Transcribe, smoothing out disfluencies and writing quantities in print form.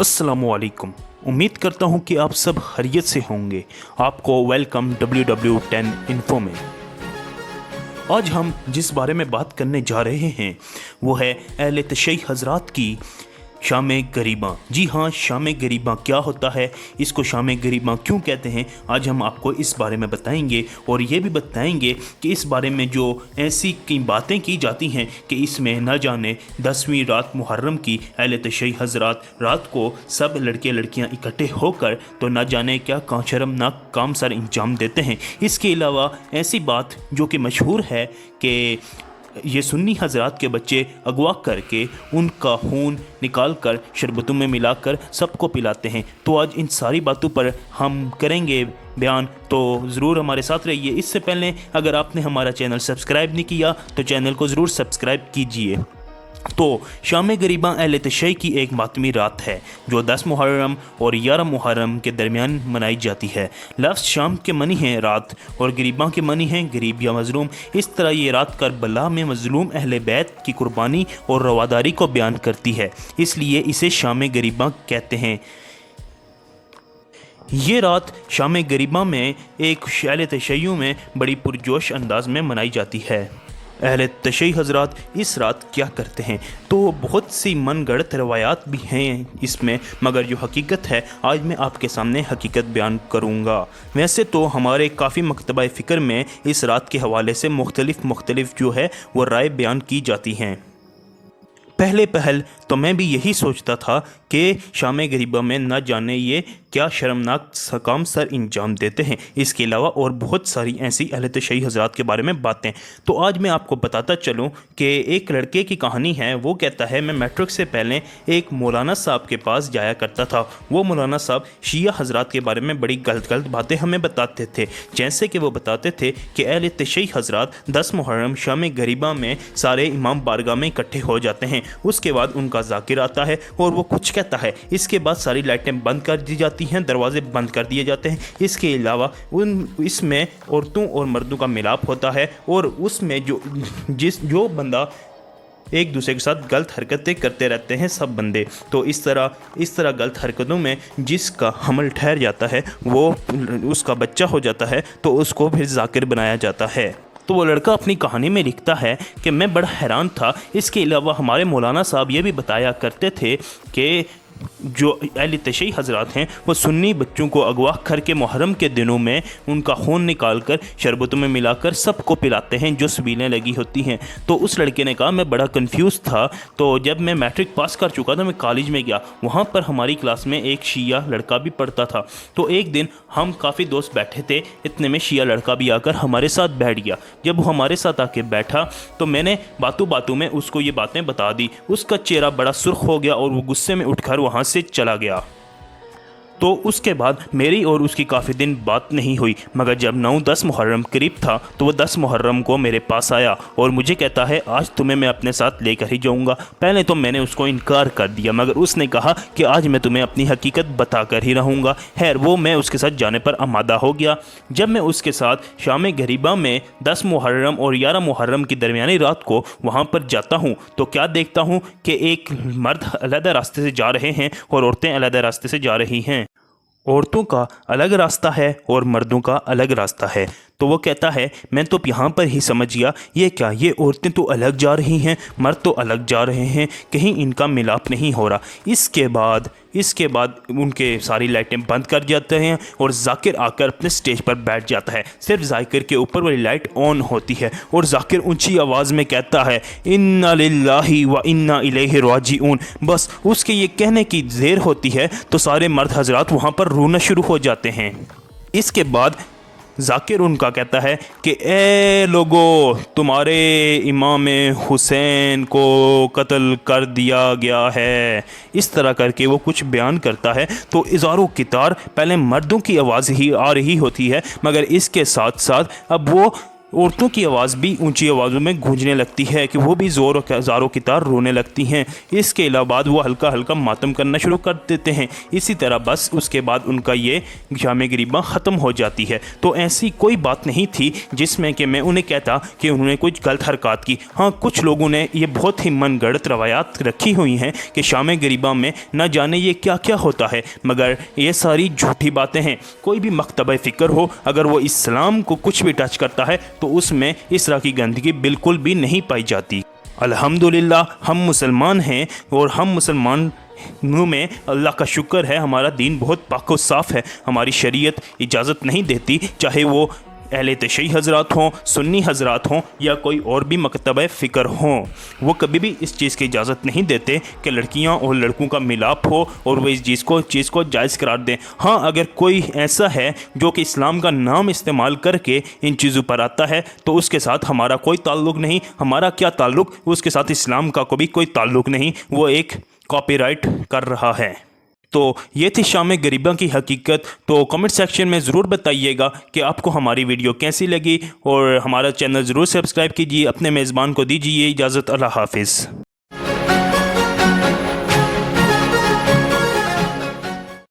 अस्सलामुअलैकुम। उम्मीद करता हूँ कि आप सब खैरियत से होंगे। आपको वेलकम WW10 इन्फो में। आज हम जिस बारे में बात करने जा रहे हैं वो है अहले तशय्युअ हज़रात की शाम गरीबा। जी हाँ, शाम गरीबा क्या होता है, इसको शाम गरीबा क्यों कहते हैं, आज हम आपको इस बारे में बताएंगे। और ये भी बताएंगे कि इस बारे में जो ऐसी कई बातें की जाती हैं कि इसमें न जाने 10वीं रात मुहर्रम की अहले तशय्युअ हज़रात रात को सब लड़के लड़कियां इकट्ठे होकर तो न जाने क्या शर्मनाक काम सर अंजाम देते हैं। इसके अलावा ऐसी बात जो कि मशहूर है कि ये सुन्नी हज़रात के बच्चे अगवा करके उनका खून निकाल कर शरबतों में मिलाकर सबको पिलाते हैं। तो आज इन सारी बातों पर हम करेंगे बयान, तो ज़रूर हमारे साथ रहिए। इससे पहले अगर आपने हमारा चैनल सब्सक्राइब नहीं किया तो चैनल को ज़रूर सब्सक्राइब कीजिए। तो शाम गरीबा अहले तशय्युअ की एक मातमी रात है जो 10 मुहर्रम और 11 मुहर्रम के दरमियान मनाई जाती है। लफ्ज़ शाम के मनी हैं रात और गरीबा के मनी हैं गरीब या मज़लूम। इस तरह ये रात करबला में मज़लूम अहले बैत की कुर्बानी और रवादारी को बयान करती है, इसलिए इसे शाम गरीबा कहते हैं। ये रात शाम गरीबा में एक अहले तशय्युअ में बड़ी पुरजोश अंदाज में मनाई जाती है। अहले तशय्युअ हज़रात इस रात क्या करते हैं, तो बहुत सी मनगढ़ंत रवायात भी हैं इसमें, मगर जो हकीकत है आज मैं आपके सामने हकीकत बयान करूँगा। वैसे तो हमारे काफ़ी मकतबा फ़िक्र में इस रात के हवाले से मुख्तलिफ जो है वो राय बयान की जाती हैं। पहल तो मैं भी यही सोचता था कि शाम गरीबा में न जाने ये क्या शर्मनाक काम सर अंजाम देते हैं। इसके अलावा और बहुत सारी ऐसी अहले तशय्युअ हज़रात के बारे में बातें। तो आज मैं आपको बताता चलूं कि एक लड़के की कहानी है। वो कहता है मैं मैट्रिक से पहले एक मौलाना साहब के पास जाया करता था। वो मौलाना साहब शिया हज़रात के बारे में बड़ी गलत बातें हमें बताते थे। जैसे कि वो बताते थे कि अहले तशय्युअ हज़रात 10 मुहर्रम शाम गरीबा में सारे इमाम बारगाह में इकट्ठे हो जाते हैं। उसके बाद उनका ज़ाकिर आता है और वो कुछ कहता है। इसके बाद सारी लाइटें बंद कर दी जाती हैं, दरवाजे बंद कर दिए जाते हैं। इसके अलावा इसमें औरतों और मर्दों का मिलाप होता है और उसमें जो बंदा एक दूसरे के साथ गलत हरकतें करते रहते हैं सब बंदे, तो इस तरह गलत हरकतों में जिसका हमल ठहर जाता है वो उसका बच्चा हो जाता है, तो उसको फिर ज़ाकिर बनाया जाता है। तो वो लड़का अपनी कहानी में लिखता है कि मैं बड़ा हैरान था। इसके अलावा हमारे मौलाना साहब ये भी बताया करते थे कि जो अहले तशय्युअ हज़रात हैं वो सुन्नी बच्चों को अगवा करके मुहर्रम के दिनों में उनका खून निकाल कर शरबतों में मिलाकर सबको पिलाते हैं जो सबीलें लगी होती हैं। तो उस लड़के ने कहा मैं बड़ा कंफ्यूज था। तो जब मैं मैट्रिक पास कर चुका था मैं कॉलेज में गया, वहाँ पर हमारी क्लास में एक शिया लड़का भी पढ़ता था। तो एक दिन हम काफ़ी दोस्त बैठे थे, इतने में शिया लड़का भी आकर हमारे साथ बैठ गया। जब वो हमारे साथ आके बैठा तो मैंने बातों में उसको ये बातें बता दी। उसका चेहरा बड़ा सुर्ख हो गया और वो गुस्से में उठकर वहाँ से चला गया। तो उसके बाद मेरी और उसकी काफ़ी दिन बात नहीं हुई, मगर जब 9-10 मुहर्रम करीब था तो वो 10 मुहर्रम को मेरे पास आया और मुझे कहता है आज तुम्हें मैं अपने साथ लेकर ही जाऊंगा। पहले तो मैंने उसको इनकार कर दिया, मगर उसने कहा कि आज मैं तुम्हें अपनी हकीकत बताकर ही रहूँगा। खैर वो मैं उसके साथ जाने पर आमादा हो गया। जब मैं उसके साथ शाम गरीबा में 10 मुहर्रम और 11 मुहर्रम की दरमियानी रात को वहाँ पर जाता हूँ तो क्या देखता हूँ कि एक मर्द अलग रास्ते से जा रहे हैं और औरतें अलग रास्ते से जा रही हैं। औरतों का अलग रास्ता है और मर्दों का अलग रास्ता है। तो वो कहता है मैं तो यहाँ पर ही समझ गया ये क्या, ये औरतें तो अलग जा रही हैं, मर्द तो अलग जा रहे हैं, कहीं इनका मिलाप नहीं हो रहा। इसके बाद उनके सारी लाइटें बंद कर जाते हैं और ज़ाकिर आकर अपने स्टेज पर बैठ जाता है। सिर्फ ज़ाकिर के ऊपर वाली लाइट ऑन होती है और ज़ाकिर ऊंची आवाज़ में कहता है इन्ना लिल्लाहि व इन्ना इलैहि राजिऊन। बस उसके ये कहने की देर होती है तो सारे मर्द हजरात वहाँ पर रोना शुरू हो जाते हैं। इसके बाद ज़ाकिर उनका कहता है कि ए लोगो, तुम्हारे इमाम हुसैन को कत्ल कर दिया गया है। इस तरह करके वो कुछ बयान करता है। तो इज़ारो कितार पहले मर्दों की आवाज़ ही आ रही होती है, मगर इसके साथ साथ अब वो औरतों की आवाज़ भी ऊंची आवाज़ों में गूंजने लगती है कि वो भी ज़ारों की तरह रोने लगती हैं। इसके अलावा वो हल्का हल्का मातम करना शुरू कर देते हैं। इसी तरह बस उसके बाद उनका ये शाम गरीबा ख़त्म हो जाती है। तो ऐसी कोई बात नहीं थी जिसमें कि मैं उन्हें कहता कि उन्होंने कुछ गलत हरकत की। हाँ, कुछ लोगों ने ये बहुत ही मनगढ़ंत रवायात रखी हुई हैं कि शाम गरीबा में न जाने ये क्या क्या होता है, मगर ये सारी झूठी बातें हैं। कोई भी मकतबा फ़िक्र हो, अगर वो इस्लाम को कुछ भी टच करता है तो उसमें इस तरह की गंदगी बिल्कुल भी नहीं पाई जाती। अल्हम्दुलिल्लाह हम मुसलमान हैं और हम मुसलमान में अल्लाह का शुक्र है, हमारा दीन बहुत पाक व साफ़ है। हमारी शरीयत इजाज़त नहीं देती, चाहे वो अहले तशय्युई हज़रात हों, सुन्नी हज़रात हों या कोई और भी मकतबा फ़िक्र हों, वो कभी भी इस चीज़ की इजाज़त नहीं देते कि लड़कियां और लड़कों का मिलाप हो और वो इस चीज़ को जायज़ करार दें। हाँ, अगर कोई ऐसा है जो कि इस्लाम का नाम इस्तेमाल करके इन चीज़ों पर आता है तो उसके साथ हमारा कोई ताल्लुक़ नहीं। हमारा क्या ताल्लुक़, उसके साथ इस्लाम का कोई ताल्लुक़ नहीं, वो एक कॉपीराइट कर रहा है। तो ये थी शाम गरीबा की हकीकत। तो कमेंट सेक्शन में ज़रूर बताइएगा कि आपको हमारी वीडियो कैसी लगी और हमारा चैनल ज़रूर सब्सक्राइब कीजिए। अपने मेज़बान को दीजिए इजाज़त। अल्लाह हाफ़िज़।